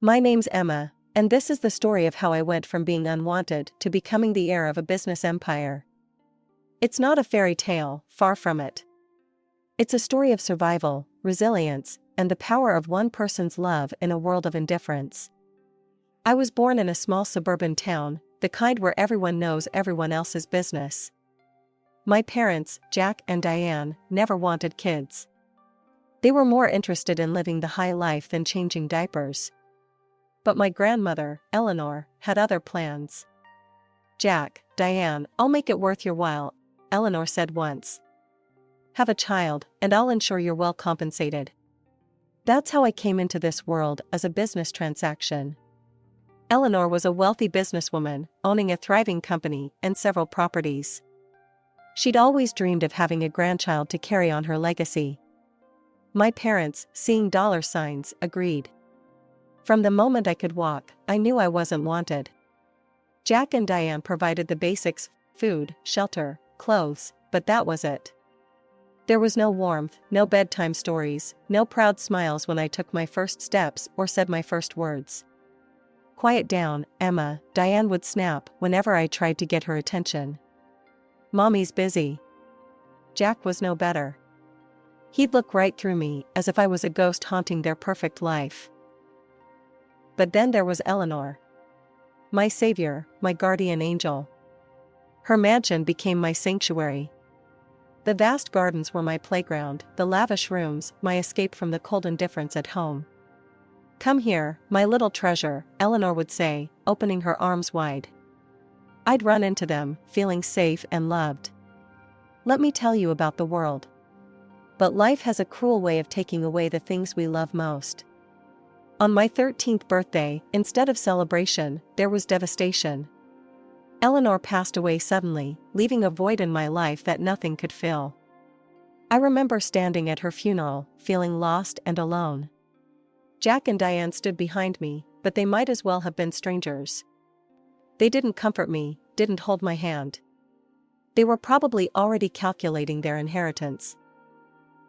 My name's Emma, and this is the story of how I went from being unwanted to becoming the heir of a business empire. It's not a fairy tale, far from it. It's a story of survival, resilience, and the power of one person's love in a world of indifference. I was born in a small suburban town, the kind where everyone knows everyone else's business. My parents, Jack and Diane, never wanted kids. They were more interested in living the high life than changing diapers. But my grandmother, Eleanor, had other plans. "Jack, Diane, I'll make it worth your while," Eleanor said once. "Have a child, and I'll ensure you're well compensated." That's how I came into this world, as a business transaction. Eleanor was a wealthy businesswoman, owning a thriving company and several properties. She'd always dreamed of having a grandchild to carry on her legacy. My parents, seeing dollar signs, agreed. From the moment I could walk, I knew I wasn't wanted. Jack and Diane provided the basics: food, shelter, clothes, but that was it. There was no warmth, no bedtime stories, no proud smiles when I took my first steps or said my first words. "Quiet down, Emma," Diane would snap whenever I tried to get her attention. "Mommy's busy." Jack was no better. He'd look right through me, as if I was a ghost haunting their perfect life. But then there was Eleanor. My savior, my guardian angel. Her mansion became my sanctuary. The vast gardens were my playground, the lavish rooms, my escape from the cold indifference at home. "Come here, my little treasure," Eleanor would say, opening her arms wide. I'd run into them, feeling safe and loved. Let me tell you about the world. But life has a cruel way of taking away the things we love most. On my 13th birthday, instead of celebration, there was devastation. Eleanor passed away suddenly, leaving a void in my life that nothing could fill. I remember standing at her funeral, feeling lost and alone. Jack and Diane stood behind me, but they might as well have been strangers. They didn't comfort me, didn't hold my hand. They were probably already calculating their inheritance.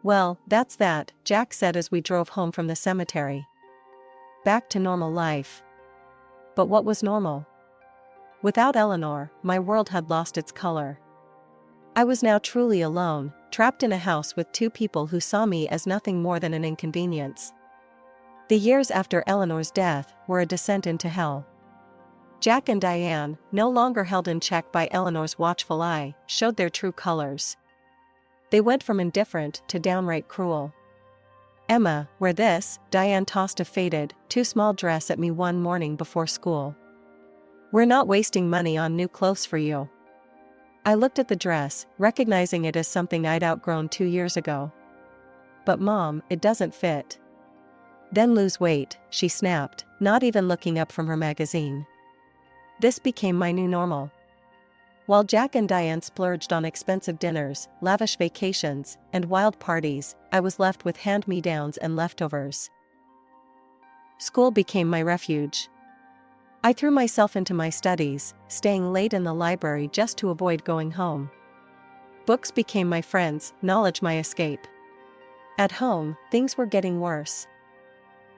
"Well, that's that," Jack said as we drove home from the cemetery. Back to normal life. But what was normal? Without Eleanor, my world had lost its color. I was now truly alone, trapped in a house with two people who saw me as nothing more than an inconvenience. The years after Eleanor's death were a descent into hell. Jack and Diane, no longer held in check by Eleanor's watchful eye, showed their true colors. They went from indifferent to downright cruel. "Emma, wear this," Diane tossed a faded, too small dress at me one morning before school. "We're not wasting money on new clothes for you." I looked at the dress, recognizing it as something I'd outgrown 2 years ago. "But Mom, it doesn't fit." "Then lose weight," she snapped, not even looking up from her magazine. This became my new normal. While Jack and Diane splurged on expensive dinners, lavish vacations, and wild parties, I was left with hand-me-downs and leftovers. School became my refuge. I threw myself into my studies, staying late in the library just to avoid going home. Books became my friends, knowledge my escape. At home, things were getting worse.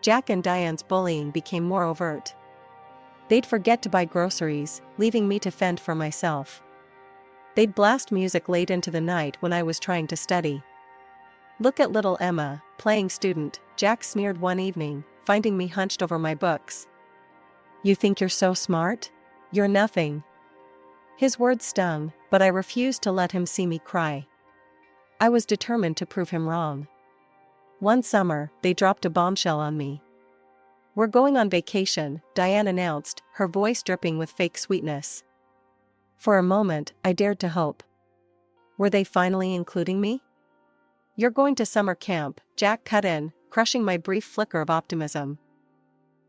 Jack and Diane's bullying became more overt. They'd forget to buy groceries, leaving me to fend for myself. They'd blast music late into the night when I was trying to study. "Look at little Emma, playing student," Jack sneered one evening, finding me hunched over my books. "You think you're so smart? You're nothing." His words stung, but I refused to let him see me cry. I was determined to prove him wrong. One summer, they dropped a bombshell on me. "We're going on vacation," Diane announced, her voice dripping with fake sweetness. For a moment, I dared to hope. Were they finally including me? "You're going to summer camp," Jack cut in, crushing my brief flicker of optimism.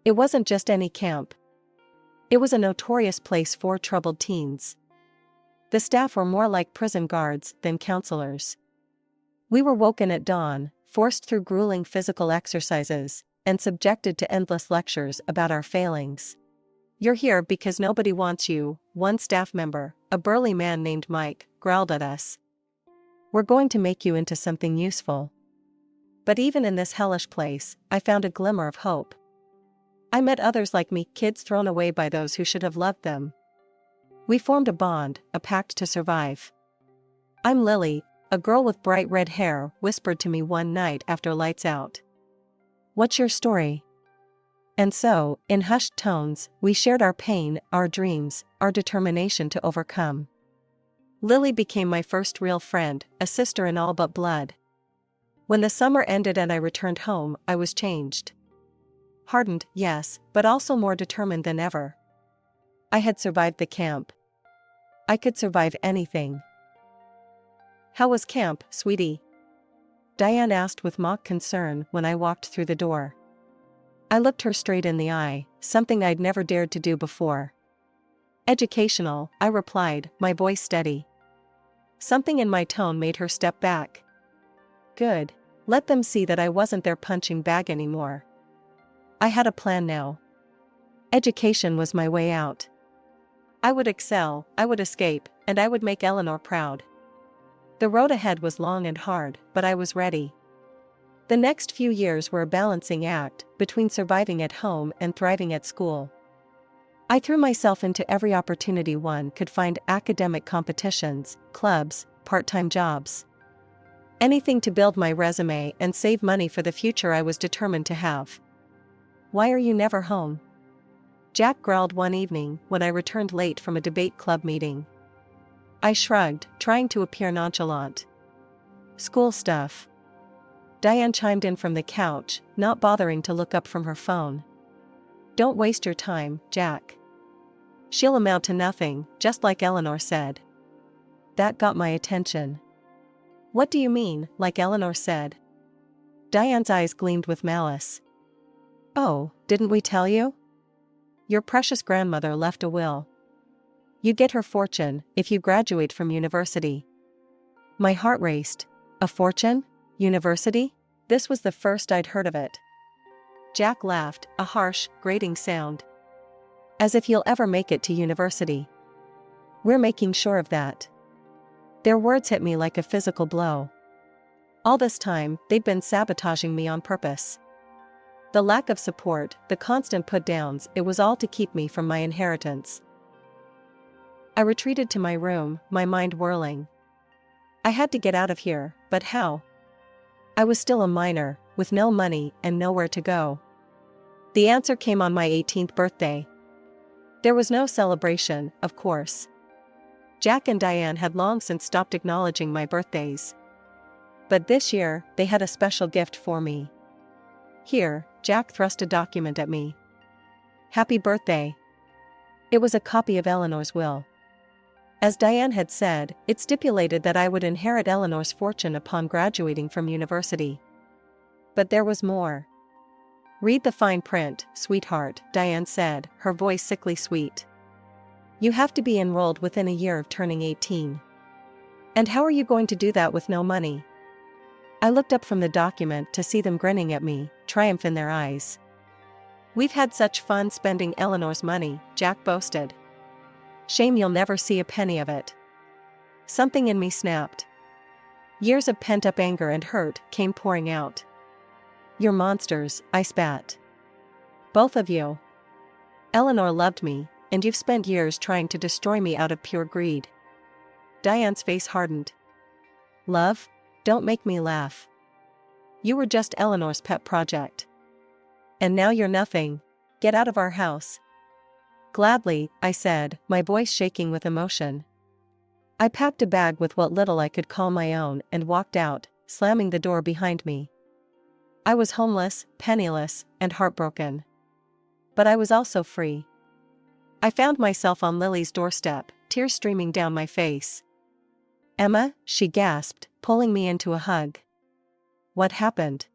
It wasn't just any camp. It was a notorious place for troubled teens. The staff were more like prison guards than counselors. We were woken at dawn, forced through grueling physical exercises, and subjected to endless lectures about our failings. "You're here because nobody wants you," one staff member, a burly man named Mike, growled at us. "We're going to make you into something useful." But even in this hellish place, I found a glimmer of hope. I met others like me, kids thrown away by those who should have loved them. We formed a bond, a pact to survive. I'm Lily, a girl with bright red hair whispered to me one night after lights out. What's your story? And so, in hushed tones, we shared our pain, our dreams, our determination to overcome. Lily became my first real friend, a sister in all but blood. When the summer ended and I returned home, I was changed. Hardened, yes, but also more determined than ever. I had survived the camp. I could survive anything. How was camp, sweetie? Diane asked with mock concern when I walked through the door. I looked her straight in the eye, something I'd never dared to do before. Educational, I replied, my voice steady. Something in my tone made her step back. Good. Let them see that I wasn't their punching bag anymore. I had a plan now. Education was my way out. I would excel, I would escape, and I would make Eleanor proud. The road ahead was long and hard, but I was ready. The next few years were a balancing act between surviving at home and thriving at school. I threw myself into every opportunity one could find: academic competitions, clubs, part-time jobs. Anything to build my resume and save money for the future I was determined to have. Why are you never home? Jack growled one evening when I returned late from a debate club meeting. I shrugged, trying to appear nonchalant. School stuff. Diane chimed in from the couch, not bothering to look up from her phone. Don't waste your time, Jack. She'll amount to nothing, just like Eleanor said. That got my attention. What do you mean, like Eleanor said? Diane's eyes gleamed with malice. Oh, didn't we tell you? Your precious grandmother left a will. You get her fortune if you graduate from university. My heart raced. A fortune? University? This was the first I'd heard of it. Jack laughed, a harsh, grating sound. As if you'll ever make it to university. We're making sure of that. Their words hit me like a physical blow. All this time, they'd been sabotaging me on purpose. The lack of support, the constant put-downs, it was all to keep me from my inheritance. I retreated to my room, my mind whirling. I had to get out of here, but how? I was still a minor, with no money and nowhere to go. The answer came on my 18th birthday. There was no celebration, of course. Jack and Diane had long since stopped acknowledging my birthdays. But this year, they had a special gift for me. Here, Jack thrust a document at me. Happy birthday. It was a copy of Eleanor's will. As Diane had said, it stipulated that I would inherit Eleanor's fortune upon graduating from university. But there was more. Read the fine print, sweetheart, Diane said, her voice sickly sweet. You have to be enrolled within a year of turning 18. And how are you going to do that with no money? I looked up from the document to see them grinning at me, triumph in their eyes. We've had such fun spending Eleanor's money, Jack boasted. Shame you'll never see a penny of it. Something in me snapped. Years of pent-up anger and hurt came pouring out. You're monsters, I spat. Both of you. Eleanor loved me, and you've spent years trying to destroy me out of pure greed. Diane's face hardened. Love? Don't make me laugh. You were just Eleanor's pet project. And now you're nothing. Get out of our house. Gladly, I said, my voice shaking with emotion. I packed a bag with what little I could call my own and walked out, slamming the door behind me. I was homeless, penniless, and heartbroken. But I was also free. I found myself on Lily's doorstep, tears streaming down my face. Emma, she gasped, pulling me into a hug. What happened?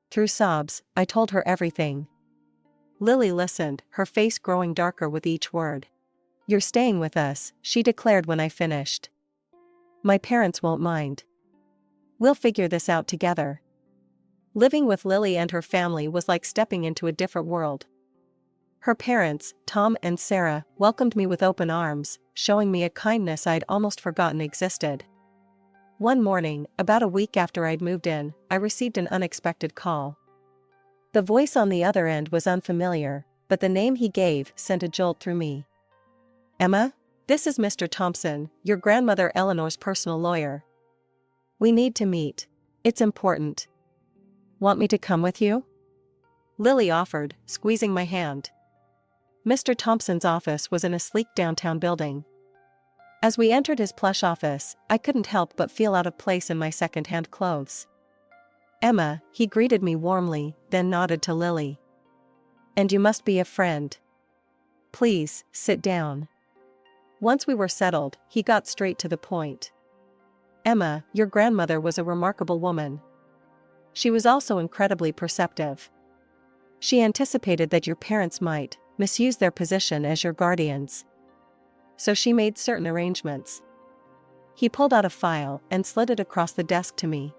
Through sobs, I told her everything. Lily listened, her face growing darker with each word. You're staying with us, she declared when I finished. My parents won't mind. We'll figure this out together. Living with Lily and her family was like stepping into a different world. Her parents, Tom and Sarah, welcomed me with open arms, showing me a kindness I'd almost forgotten existed. One morning, about a week after I'd moved in, I received an unexpected call. The voice on the other end was unfamiliar, but the name he gave sent a jolt through me. Emma? This is Mr. Thompson, your grandmother Eleanor's personal lawyer. We need to meet. It's important. Want me to come with you? Lily offered, squeezing my hand. Mr. Thompson's office was in a sleek downtown building. As we entered his plush office, I couldn't help but feel out of place in my second-hand clothes. Emma, he greeted me warmly, then nodded to Lily. And you must be a friend. Please, sit down. Once we were settled, he got straight to the point. Emma, your grandmother was a remarkable woman. She was also incredibly perceptive. She anticipated that your parents might misuse their position as your guardians. So she made certain arrangements. He pulled out a file and slid it across the desk to me.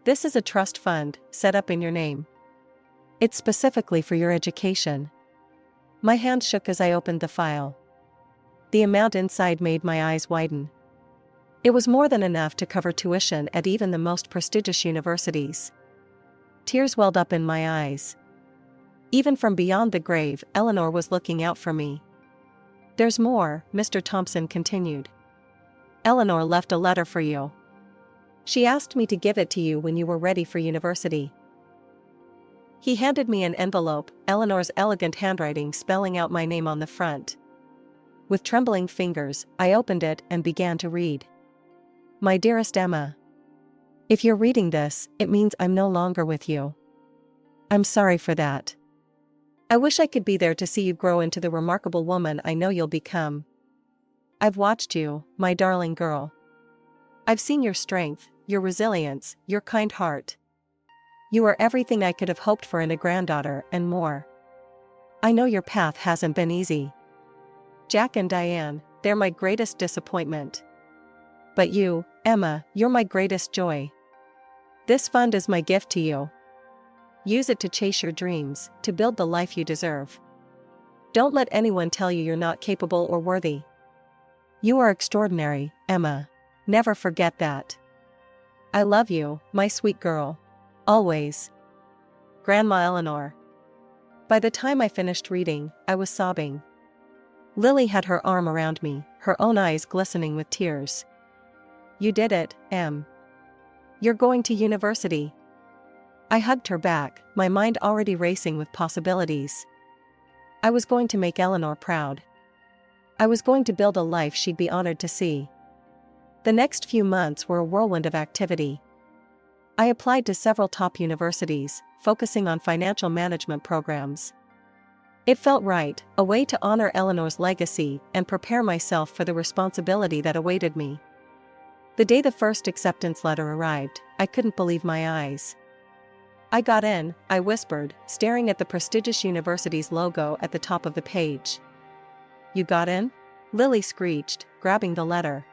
This is a trust fund, set up in your name. It's specifically for your education. My hand shook as I opened the file. The amount inside made my eyes widen. It was more than enough to cover tuition at even the most prestigious universities. Tears welled up in my eyes. Even from beyond the grave, Eleanor was looking out for me. There's more, Mr. Thompson continued. Eleanor left a letter for you. She asked me to give it to you when you were ready for university. He handed me an envelope, Eleanor's elegant handwriting spelling out my name on the front. With trembling fingers, I opened it and began to read. My dearest Emma. If you're reading this, it means I'm no longer with you. I'm sorry for that. I wish I could be there to see you grow into the remarkable woman I know you'll become. I've watched you, my darling girl. I've seen your strength, your resilience, your kind heart. You are everything I could have hoped for in a granddaughter and more. I know your path hasn't been easy. Jack and Diane, they're my greatest disappointment. But you, Emma, you're my greatest joy. This fund is my gift to you. Use it to chase your dreams, to build the life you deserve. Don't let anyone tell you you're not capable or worthy. You are extraordinary, Emma. Never forget that. I love you, my sweet girl. Always. Grandma Eleanor. By the time I finished reading, I was sobbing. Lily had her arm around me, her own eyes glistening with tears. You did it, Em. You're going to university. I hugged her back, my mind already racing with possibilities. I was going to make Eleanor proud. I was going to build a life she'd be honored to see. The next few months were a whirlwind of activity. I applied to several top universities, focusing on financial management programs. It felt right, a way to honor Eleanor's legacy and prepare myself for the responsibility that awaited me. The day the first acceptance letter arrived, I couldn't believe my eyes. I got in, I whispered, staring at the prestigious university's logo at the top of the page. You got in? Lily screeched, grabbing the letter.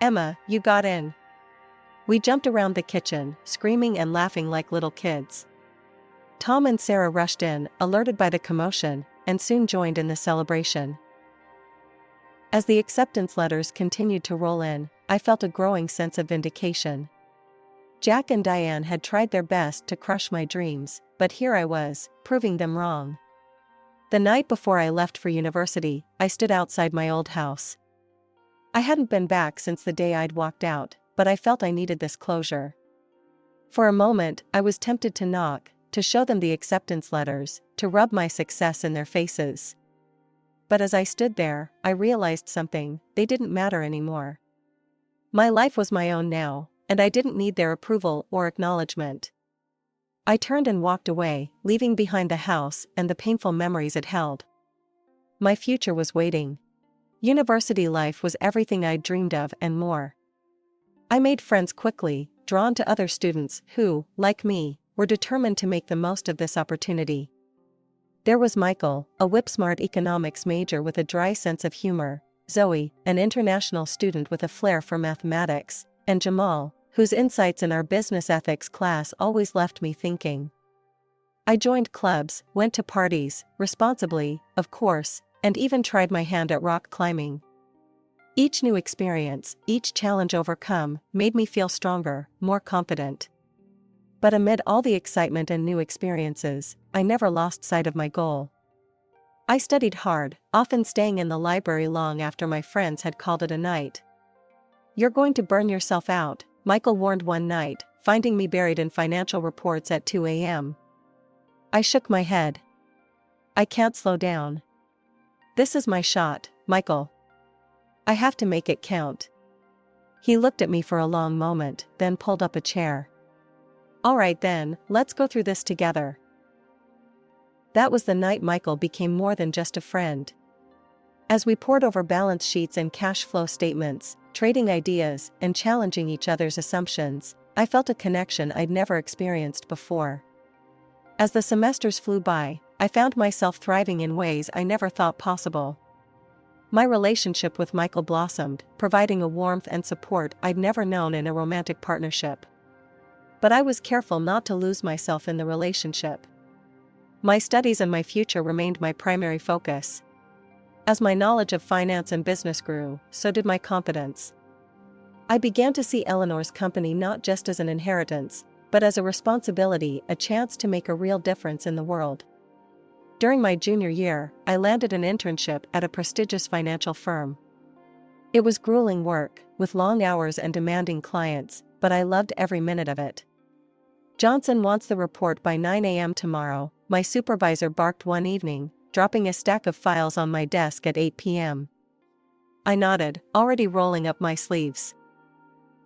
Emma, you got in. We jumped around the kitchen, screaming and laughing like little kids. Tom and Sarah rushed in, alerted by the commotion, and soon joined in the celebration. As the acceptance letters continued to roll in, I felt a growing sense of vindication. Jack and Diane had tried their best to crush my dreams, but here I was, proving them wrong. The night before I left for university, I stood outside my old house. I hadn't been back since the day I'd walked out, but I felt I needed this closure. For a moment, I was tempted to knock, to show them the acceptance letters, to rub my success in their faces. But as I stood there, I realized something, they didn't matter anymore. My life was my own now, and I didn't need their approval or acknowledgement. I turned and walked away, leaving behind the house and the painful memories it held. My future was waiting. University life was everything I'd dreamed of and more. I made friends quickly, drawn to other students who, like me, were determined to make the most of this opportunity. There was Michael, a whip-smart economics major with a dry sense of humor, Zoe, an international student with a flair for mathematics, and Jamal, whose insights in our business ethics class always left me thinking. I joined clubs, went to parties, responsibly, of course, and even tried my hand at rock climbing. Each new experience, each challenge overcome, made me feel stronger, more confident. But amid all the excitement and new experiences, I never lost sight of my goal. I studied hard, often staying in the library long after my friends had called it a night. "You're going to burn yourself out," Michael warned one night, finding me buried in financial reports at 2 a.m. I shook my head. "I can't slow down. This is my shot, Michael. I have to make it count." He looked at me for a long moment, then pulled up a chair. "All right then, let's go through this together." That was the night Michael became more than just a friend. As we pored over balance sheets and cash flow statements, trading ideas, and challenging each other's assumptions, I felt a connection I'd never experienced before. As the semesters flew by, I found myself thriving in ways I never thought possible. My relationship with Michael blossomed, providing a warmth and support I'd never known in a romantic partnership. But I was careful not to lose myself in the relationship. My studies and my future remained my primary focus. As my knowledge of finance and business grew, so did my confidence. I began to see Eleanor's company not just as an inheritance, but as a responsibility, a chance to make a real difference in the world. During my junior year, I landed an internship at a prestigious financial firm. It was grueling work, with long hours and demanding clients, but I loved every minute of it. "Johnson wants the report by 9 a.m. tomorrow," my supervisor barked one evening, dropping a stack of files on my desk at 8 p.m. I nodded, already rolling up my sleeves.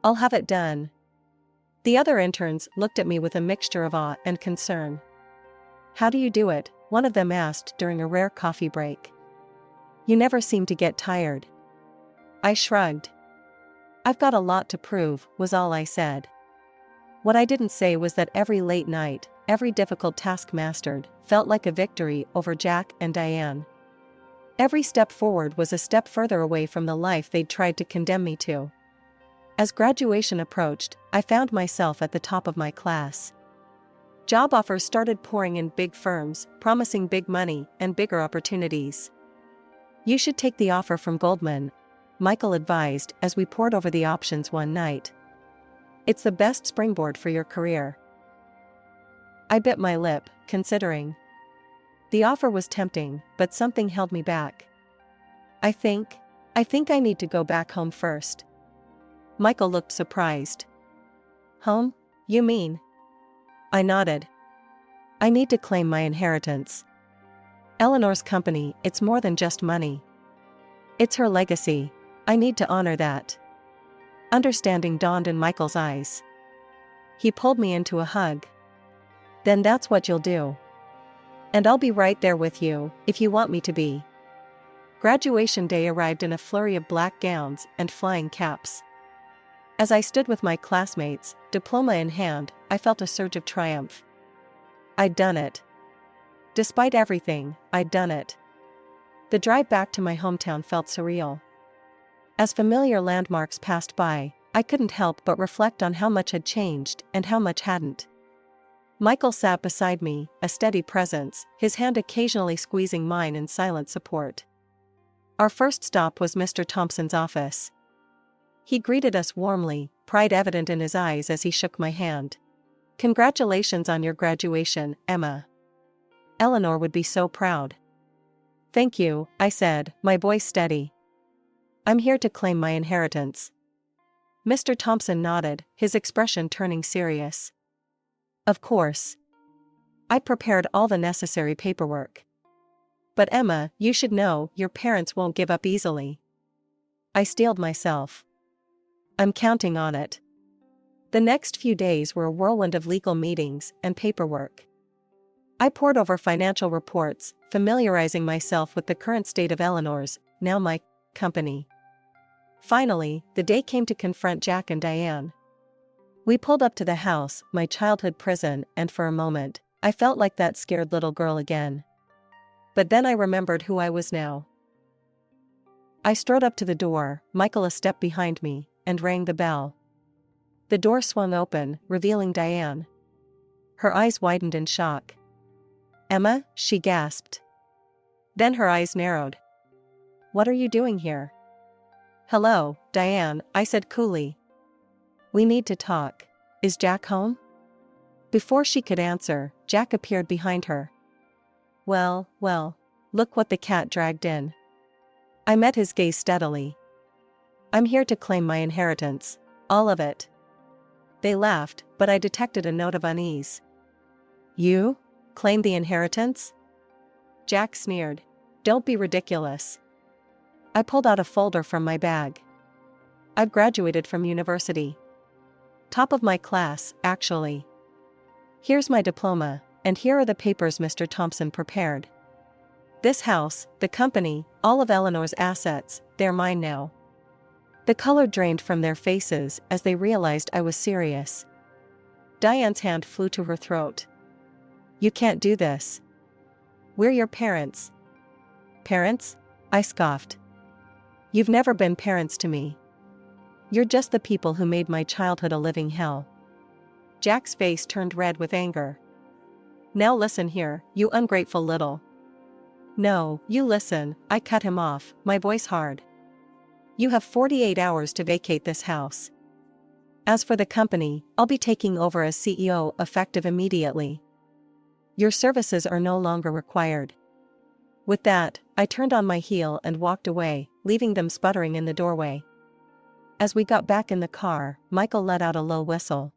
"I'll have it done." The other interns looked at me with a mixture of awe and concern. "How do you do it?" one of them asked during a rare coffee break. "You never seem to get tired." I shrugged. "I've got a lot to prove," was all I said. What I didn't say was that every late night, every difficult task mastered, felt like a victory over Jack and Diane. Every step forward was a step further away from the life they'd tried to condemn me to. As graduation approached, I found myself at the top of my class. Job offers started pouring in big firms, promising big money and bigger opportunities. "You should take the offer from Goldman," Michael advised as we pored over the options one night. "It's the best springboard for your career." I bit my lip, considering. The offer was tempting, but something held me back. I think I need to go back home first." Michael looked surprised. "Home, you mean?" I nodded. "I need to claim my inheritance. Eleanor's company, it's more than just money. It's her legacy. I need to honor that." Understanding dawned in Michael's eyes. He pulled me into a hug. "Then that's what you'll do. And I'll be right there with you, if you want me to be." Graduation day arrived in a flurry of black gowns and flying caps. As I stood with my classmates, diploma in hand, I felt a surge of triumph. I'd done it. Despite everything, I'd done it. The drive back to my hometown felt surreal. As familiar landmarks passed by, I couldn't help but reflect on how much had changed and how much hadn't. Michael sat beside me, a steady presence, his hand occasionally squeezing mine in silent support. Our first stop was Mr. Thompson's office. He greeted us warmly, pride evident in his eyes as he shook my hand. "Congratulations on your graduation, Emma. Eleanor would be so proud." "Thank you," I said, my voice steady. "I'm here to claim my inheritance." Mr. Thompson nodded, his expression turning serious. "Of course. I prepared all the necessary paperwork. But Emma, you should know, your parents won't give up easily." I steeled myself. "I'm counting on it." The next few days were a whirlwind of legal meetings and paperwork. I pored over financial reports, familiarizing myself with the current state of Eleanor's, now my, company. Finally, the day came to confront Jack and Diane. We pulled up to the house, my childhood prison, and for a moment, I felt like that scared little girl again. But then I remembered who I was now. I strode up to the door, Michael a step behind me, and rang the bell. The door swung open, revealing Diane. Her eyes widened in shock. "Emma," she gasped. Then her eyes narrowed. "What are you doing here?" "Hello, Diane," I said coolly. "We need to talk. Is Jack home?" Before she could answer, Jack appeared behind her. Well, look what the cat dragged in. I met his gaze steadily. I'm here to claim my inheritance. All of it. They laughed, but I detected a note of unease. You? Claim the inheritance? Jack sneered. Don't be ridiculous. I pulled out a folder from my bag. I've graduated from university. Top of my class, actually. Here's my diploma, and here are the papers Mr. Thompson prepared. This house, the company, all of Eleanor's assets, they're mine now. The color drained from their faces as they realized I was serious. Diane's hand flew to her throat. You can't do this. We're your parents. Parents? I scoffed. You've never been parents to me. You're just the people who made my childhood a living hell. Jack's face turned red with anger. Now listen here, you ungrateful little. No, you listen, I cut him off, my voice hard. You have 48 hours to vacate this house. As for the company, I'll be taking over as CEO effective immediately. Your services are no longer required. With that, I turned on my heel and walked away, leaving them sputtering in the doorway. As we got back in the car, Michael let out a low whistle.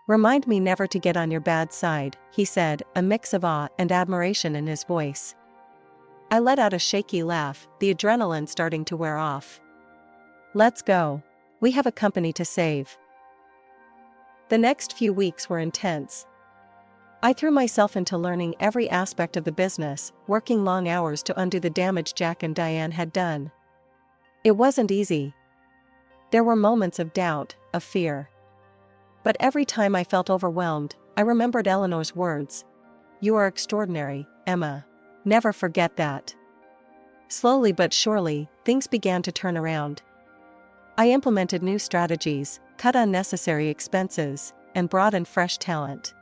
Remind me never to get on your bad side, he said, a mix of awe and admiration in his voice. I let out a shaky laugh, the adrenaline starting to wear off. Let's go. We have a company to save. The next few weeks were intense. I threw myself into learning every aspect of the business, working long hours to undo the damage Jack and Diane had done. It wasn't easy. There were moments of doubt, of fear. But every time I felt overwhelmed, I remembered Eleanor's words. You are extraordinary, Emma. Never forget that. Slowly but surely, things began to turn around. I implemented new strategies, cut unnecessary expenses, and brought in fresh talent.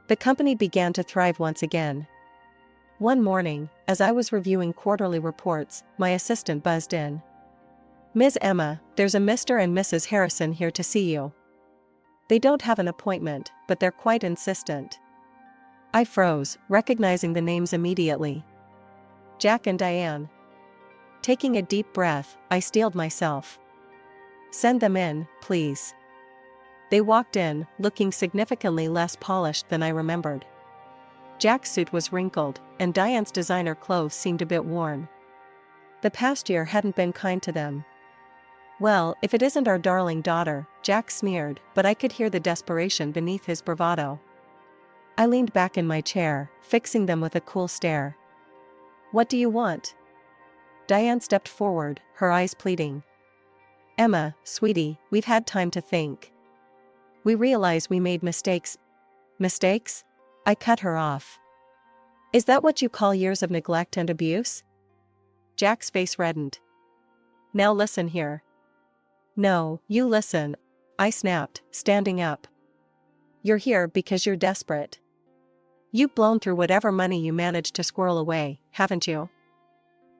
The company began to thrive once again. One morning, as I was reviewing quarterly reports, my assistant buzzed in. Ms. Emma, there's a Mr. and Mrs. Harrison here to see you. They don't have an appointment, but they're quite insistent. I froze, recognizing the names immediately. Jack and Diane. Taking a deep breath, I steeled myself. Send them in, please. They walked in, looking significantly less polished than I remembered. Jack's suit was wrinkled, and Diane's designer clothes seemed a bit worn. The past year hadn't been kind to them. Well, if it isn't our darling daughter, Jack sneered, but I could hear the desperation beneath his bravado. I leaned back in my chair, fixing them with a cool stare. What do you want? Diane stepped forward, her eyes pleading. Emma, sweetie, we've had time to think. We realize we made mistakes. Mistakes? I cut her off. Is that what you call years of neglect and abuse? Jack's face reddened. Now listen here. No, you listen, I snapped, standing up. You're here because you're desperate. You've blown through whatever money you managed to squirrel away, haven't you?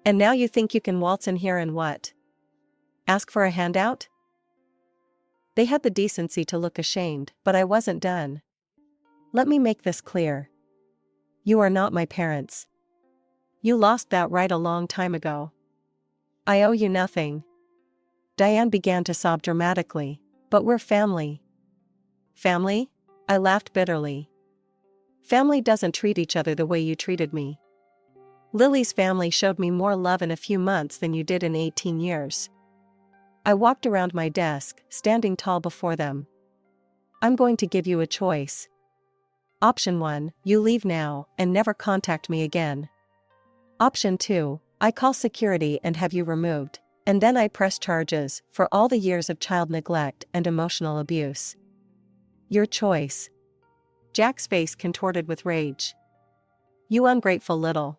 And now you think you can waltz in here and what? Ask for a handout? They had the decency to look ashamed, but I wasn't done. Let me make this clear. You are not my parents. You lost that right a long time ago. I owe you nothing. Diane began to sob dramatically. But we're family. Family? I laughed bitterly. Family doesn't treat each other the way you treated me. Lily's family showed me more love in a few months than you did in 18 years. I walked around my desk, standing tall before them. I'm going to give you a choice. Option 1, you leave now and never contact me again. Option 2, I call security and have you removed, and then I press charges for all the years of child neglect and emotional abuse. Your choice. Jack's face contorted with rage. You ungrateful little.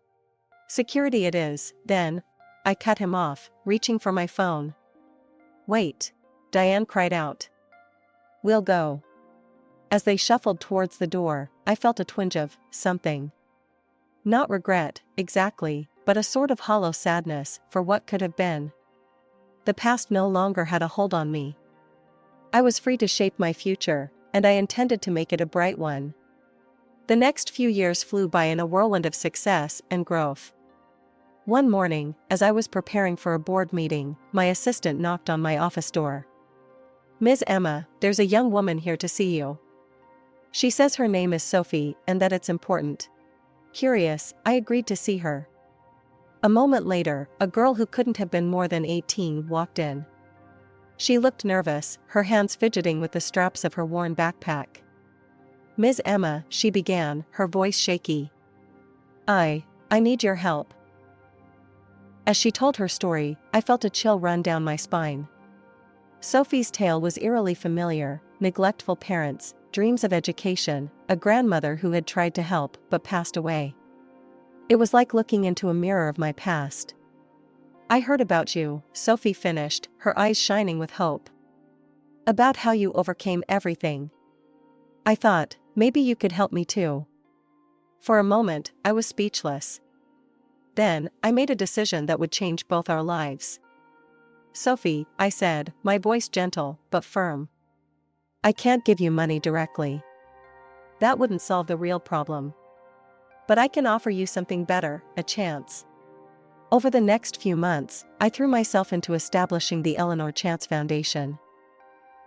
Security it is, then. I cut him off, reaching for my phone. Wait, Diane cried out. We'll go. As they shuffled towards the door, I felt a twinge of something. Not regret, exactly, but a sort of hollow sadness for what could have been. The past no longer had a hold on me. I was free to shape my future, and I intended to make it a bright one. The next few years flew by in a whirlwind of success and growth. One morning, as I was preparing for a board meeting, my assistant knocked on my office door. "Ms. Emma, there's a young woman here to see you. She says her name is Sophie and that it's important." Curious, I agreed to see her. A moment later, a girl who couldn't have been more than 18 walked in. She looked nervous, her hands fidgeting with the straps of her worn backpack. "Ms. Emma," she began, her voice shaky. I need your help." As she told her story, I felt a chill run down my spine. Sophie's tale was eerily familiar: neglectful parents, dreams of education, a grandmother who had tried to help but passed away. It was like looking into a mirror of my past. "I heard about you," Sophie finished, her eyes shining with hope. "About how you overcame everything. I thought, maybe you could help me too." For a moment, I was speechless. Then, I made a decision that would change both our lives. "Sophie," I said, my voice gentle but firm, "I can't give you money directly. That wouldn't solve the real problem. But I can offer you something better, a chance." Over the next few months, I threw myself into establishing the Eleanor Chance Foundation.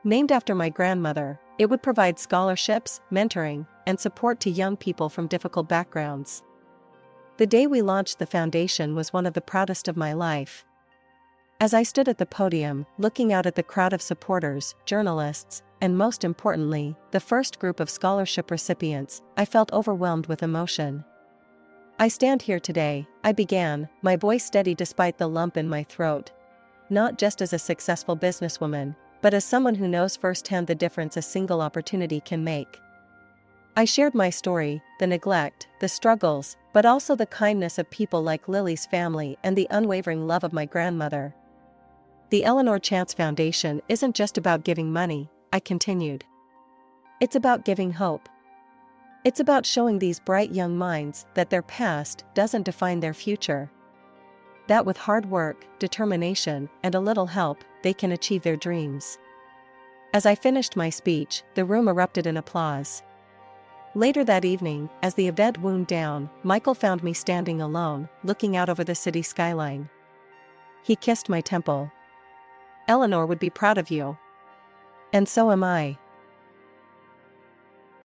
Named after my grandmother, it would provide scholarships, mentoring, and support to young people from difficult backgrounds. The day we launched the foundation was one of the proudest of my life. As I stood at the podium, looking out at the crowd of supporters, journalists, and most importantly, the first group of scholarship recipients, I felt overwhelmed with emotion. "I stand here today," I began, my voice steady despite the lump in my throat, "not just as a successful businesswoman, but as someone who knows firsthand the difference a single opportunity can make." I shared my story, the neglect, the struggles, but also the kindness of people like Lily's family and the unwavering love of my grandmother. "The Eleanor Chance Foundation isn't just about giving money," I continued. "It's about giving hope. It's about showing these bright young minds that their past doesn't define their future. That with hard work, determination, and a little help, they can achieve their dreams." As I finished my speech, the room erupted in applause. Later that evening, as the event wound down, Michael found me standing alone, looking out over the city skyline. He kissed my temple. "Eleanor would be proud of you." "And so am I."